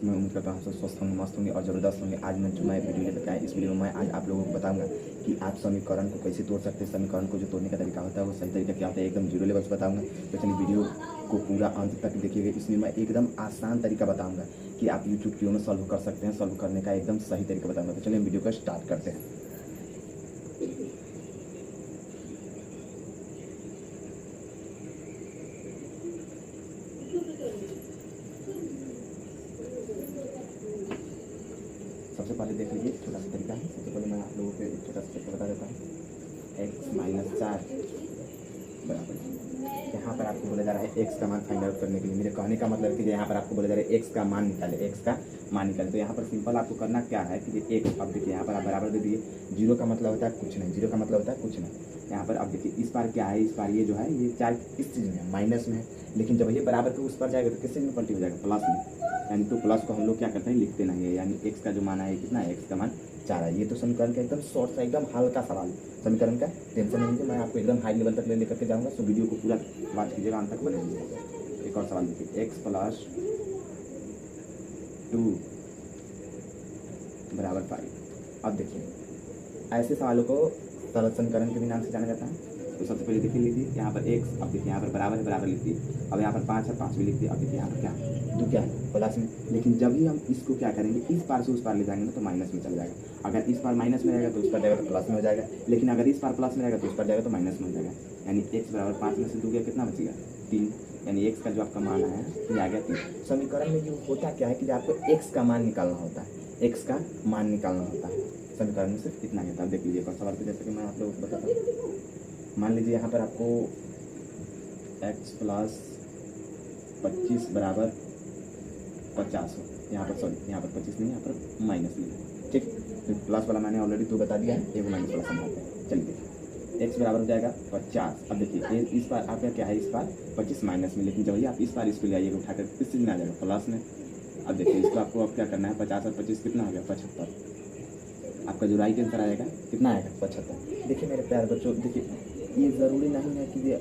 मैं उम्मीद करता हूँ आप सब स्वस्थ होंगे, मस्त होंगे और ज़बरदस्त होंगे। आज मैं वीडियो लेकर आया। इस वीडियो में मैं आज आप लोगों को बताऊंगा कि आप समीकरण को कैसे तोड़ सकते हैं। समीकरण को जो तोड़ने का तरीका होता है वो सही तरीका क्या होता है, एकदम जीरो लेवल से बताऊंगा। तो चलिए वीडियो को पूरा अंत तक देखिएगा। इसमें मैं एकदम आसान तरीका बताऊँगा कि आप यूट्यूब क्यों में सॉल्व कर सकते हैं। सॉल्व करने का एकदम सही तरीका बताऊँगा। तो चलिए वीडियो को स्टार्ट करते हैं। सबसे पहले देख लीजिए छोटा सा तरीका है। सबसे पहले मैं आप लोगों को एक छोटा सा तरीका बता देता हूँ। x-4 बराबर यहाँ पर आपको बोला जा रहा है x का मान फाइंड आउट करने के लिए। मेरे कहने का मतलब है कि यहाँ पर आपको बोला जा रहा है x का मान निकाले, x का मान निकाले। तो यहाँ पर सिंपल आपको करना क्या है कि x, अब देखिए यहाँ पर आप बराबर दे दिए। जीरो का मतलब होता है कुछ नहीं, जीरो का मतलब होता है कुछ नहीं। यहाँ पर अब देखिए इस बार क्या है, इस बार ये जो है ये 4 इस चीज़ में है, माइनस में है। लेकिन जब ये बराबर के उस पर जाएगा तो किस चीज़ में पलटी हो जाएगा, प्लस में। यानी तो प्लस को हम लोग क्या करते हैं, लिखते नहीं है। यानी x का जो मान है कितना है, x का मान 4 है। ये तो समीकरण का एकदम शॉर्ट सा एकदम हल्का सवाल। समीकरण का टेंशन नहीं लीजिए, मैं आपको एकदम हाई लेवल तक लेकर के जाऊँगा। सो वीडियो को पूरा वॉच कीजिएगा, अंत तक बने रहिएगा। एक और सवाल देखिए, x + 2 = 5। अब देखिए ऐसे सवालों को सरल समीकरण के भी नाम से जाना जाता है। तो सबसे पहले देखिए लीजिए यहाँ पर x, अब देखिए यहाँ पर बराबर है, बराबर लिख दिए। अब यहाँ पर 5 है, 5 भी लिख दिए। अब देखिए यहाँ पर क्या है, 2 क्या है, प्लस में। लेकिन जब ही हम इसको क्या करेंगे, इस पार से उस पार ले जाएंगे ना तो माइनस में चला जाएगा। अगर इस पार माइनस में रहेगा तो उस पर जाएगा तो प्लस में हो जाएगा। लेकिन अगर इस पार प्लस में रहेगा तो उस पर जाएगा तो माइनस में हो जाएगा। यानी x = 5 में से 2 गया, कितना बचेगा, 3। यानी x का जो आपका मान है ये आ गया 3। समीकरण में ये होता क्या है कि आपको x का मान निकालना होता है, x का मान निकालना होता है। समीकरण में सिर्फ इतना ही होता है। देख लीजिए एक सवाल पे, जैसे कि मैं आप लोगों को बताता हूँ। मान लीजिए यहाँ पर आपको x + 25 = 50 हो। यहाँ पर सॉरी, यहाँ पर 25 नहीं, यहाँ पर माइनस लिखा, ठीक। तो प्लस वाला मैंने ऑलरेडी 2 बता दिया है, एक माइनस वाला समझाते हैं। चलिए देखिए x बराबर हो जाएगा 50। अब देखिए इस बार आपका क्या है, इस बार 25 माइनस में। लेकिन जब ही आप इस बार इसको ले आइएगा उठाकर, किस चीज़ में आ जाएगा, प्लस में। अब देखिए इसको आपको अब क्या करना है, 50 और 25 कितना हो गया, 75। आपका जो राइट आंसर आएगा कितना आएगा, 75। देखिए मेरे प्यारे बच्चों, देखिए ये ज़रूरी नहीं है कि ये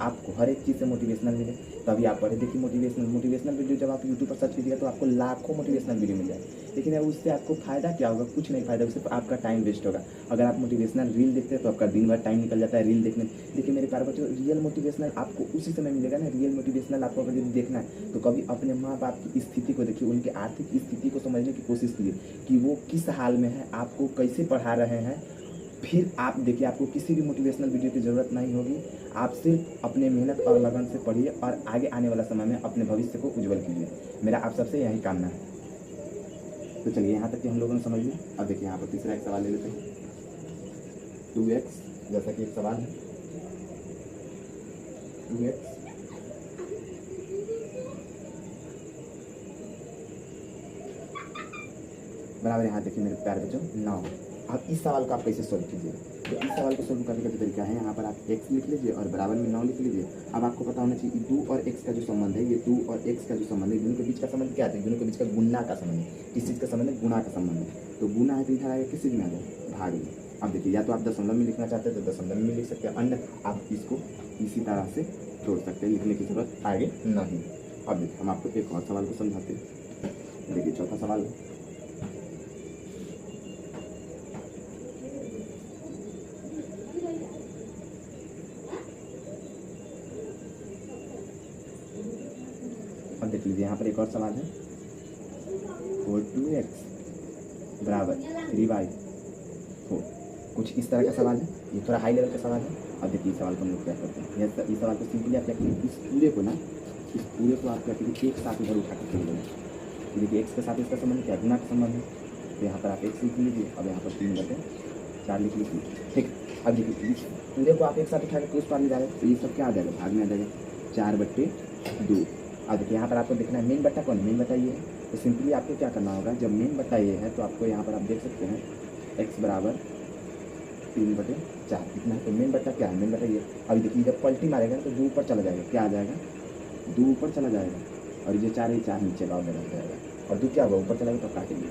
आपको हर एक चीज़ से मोटिवेशनल मिले तभी आप पढ़े। देखिए मोटिवेशनल वीडियो जब आप यूट्यूब पर सर्च कीजिएगा तो आपको लाखों मोटिवेशनल वीडियो मिल जाए। लेकिन उससे आपको फ़ायदा क्या होगा, कुछ नहीं फ़ायदा, सिर्फ आपका टाइम वेस्ट होगा। अगर आप मोटिवेशनल रील देखते हैं तो आपका दिन भर टाइम निकल जाता है रील देखने। देखिए मेरे प्यारे बच्चों, रियल मोटिवेशनल आपको उसी समय मिलेगा ना। रियल मोटिवेशनल आपको अगर देखना है तो कभी अपने माँ बाप की स्थिति को देखिए, उनकी आर्थिक स्थिति को समझने की कोशिश कीजिए कि वो किस हाल में है, आपको कैसे पढ़ा रहे हैं। फिर आप देखिए, आपको किसी भी मोटिवेशनल वीडियो की ज़रूरत नहीं होगी। आप सिर्फ अपने मेहनत और लगन से पढ़िए और आगे आने वाला समय में अपने भविष्य को उज्जवल कीजिए। मेरा आप सबसे यही कामना है। तो चलिए यहाँ तक कि हम लोगों ने समझ लिया। अब देखिए यहाँ पर तीसरा एक सवाल ले लेते हैं। 2x, जैसा कि एक सवाल है 2x बराबर, यहाँ देखिए मेरे प्यारे बच्चों 9। अब इस सवाल को आप कैसे सोल्व कीजिए, तो इस सवाल को सोल्व करने का जो तरीका है, यहाँ पर आप x लिख लीजिए और बराबर में 9 लिख लीजिए। अब आपको पता होना चाहिए 2 और x का जो संबंध है, ये 2 और x का जो संबंध है, दोनों के बीच का संबंध क्या है, दोनों के बीच का गुणा का संबंध है। किस चीज़ का संबंध है, गुणा का संबंध है। तो गुणा है तो इधर आएगा, किस चीज़ में आ जाए, भाग में। अब देखिए या तो आप दशमलव में लिखना चाहते हैं तो दशमलव में लिख सकते हैं, अन्य आप इसको इसी तरह से छोड़ सकते हैं, लिखने की जरूरत आगे नहीं। अब देखिए हम आपको एक और सवाल को समझाते हैं। देखिए चौथा सवाल है, अब देख लीजिए यहाँ पर एक और सवाल है 4x = 3/4। कुछ इस तरह का सवाल है, ये थोड़ा हाई लेवल का सवाल है। अब देखिए इस सवाल को हम लोग क्या करते हैं, इस सवाल को सिंपली आप क्या करिए, इस पूरे को आप क्या करिए, एक साथ इधर उठा के चलिए। देखिए x के साथ इसका संबंध क्या है, गुणा का संबंध है। तो यहाँ पर आप x लिख लीजिए, अब यहाँ पर 3/4 लिख लीजिए, ठीक। अब देखिए पूरे को आप एक साथ उठा के उस पार ले जाएगा तो ये सब क्या आ जाएगा, भाग में आ जाएगा, 4/2। अब देखिए यहाँ पर आपको देखना है मेन बट्टा कौन है, मेन बट्टा ये है। तो सिंपली आपको क्या करना होगा, जब मेन बट्टा ये है तो आपको यहाँ पर आप देख सकते हैं x = 3/4 कितना है। तो मेन बट्टा क्या है, मेन बट्टा ये। अभी देखिए जब पलटी मारेगा तो 2 ऊपर चला जाएगा, क्या आ जाएगा, 2 ऊपर चला जाएगा। और ये 4 नीचे का ऑर्डर रह जाएगा। और 2 क्या होगा, ऊपर चला गया तो काटेंगे,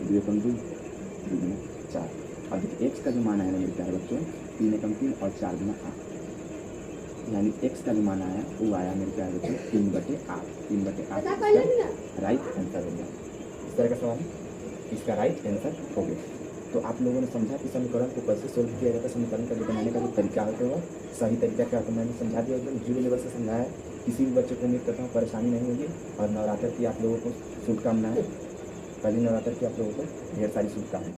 2 × 2 = 4। अब देखिए x का जो मान है ना मेरे प्यारे बच्चों, 3 × 3 और 4 × 8। यानी एक्स का जो मान आया वो आया मेरे प्यारे बच्चों 3/8। 3/8 राइट आंसर हो गया। इस तरह का सवाल है, इसका राइट आंसर हो गया। तो आप लोगों ने समझा कि समीकरण को कैसे सोल्व किया जाता है, समीकरण का जो बनाने का जो तरीका होता है सही तरीका क्या होता है मैंने समझा दिया, एकदम जीरो लेवल से समझाया। किसी भी बच्चे को उम्मीद करता हूँ परेशानी नहीं होगी। और नवरात्र की आप लोगों को शुभकामनाएं। पहली नवरात्र की आप लोगों को ढेर सारी शुभकामनाएं।